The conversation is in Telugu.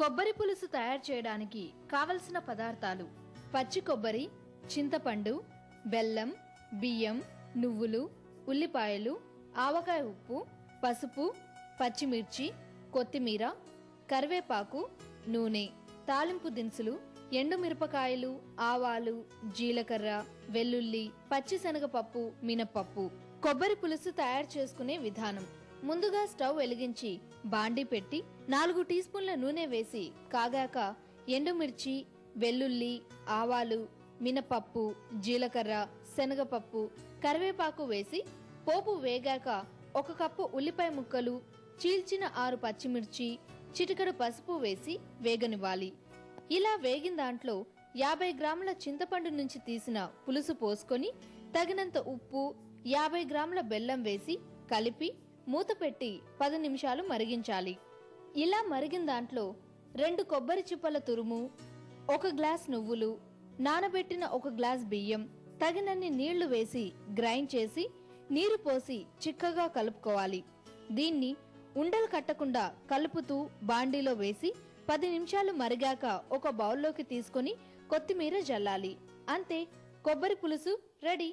కొబ్బరి పులుసు తయారు చేయడానికి కావలసిన పదార్థాలు: పచ్చి కొబ్బరి, చింతపండు, బెల్లం, బియ్యం, నువ్వులు, ఉల్లిపాయలు, ఆవకాయ ఉప్పు, పసుపు, పచ్చిమిర్చి, కొత్తిమీర, కరివేపాకు, నూనె, తాలింపు దినుసులు, ఎండుమిరపకాయలు, ఆవాలు, జీలకర్ర, వెల్లుల్లి, పచ్చిశనగపప్పు, మినపప్పు. కొబ్బరి పులుసు తయారు చేసుకునే విధానం: ముందుగా స్టవ్ వెలిగించి బాండీ పెట్టి 4 టీ స్పూన్ల నూనె వేసి కాగాక ఎండుమిర్చి, వెల్లుల్లి, ఆవాలు, మినపప్పు, జీలకర్ర, శనగపప్పు, కరివేపాకు వేసి పోపు వేగాక 1 కప్పు ఉల్లిపాయ ముక్కలు, చీల్చిన 6 పచ్చిమిర్చి, చిటికెడు పసుపు వేసి వేగనివ్వాలి. ఇలా వేగిన దాంట్లో 50 గ్రాముల చింతపండు నుంచి తీసిన పులుసు పోసుకొని తగినంత ఉప్పు, 50 గ్రాముల బెల్లం వేసి కలిపి మూత పెట్టి 10 నిమిషాలు మరిగించాలి. ఇలా మరిగిన దాంట్లో 2 కొబ్బరి చిప్పల తురుము, 1 గ్లాస్ నువ్వులు, నానబెట్టిన 1 గ్లాస్ బియ్యం, తగినన్ని నీళ్లు వేసి గ్రైండ్ చేసి నీరు పోసి చిక్కగా కలుపుకోవాలి. దీన్ని ఉండలు కట్టకుండా కలుపుతూ బాండీలో వేసి 10 నిమిషాలు మరిగాక ఒక బౌల్లోకి తీసుకొని కొత్తిమీర జల్లాలి. అంతే, కొబ్బరి పులుసు రెడీ.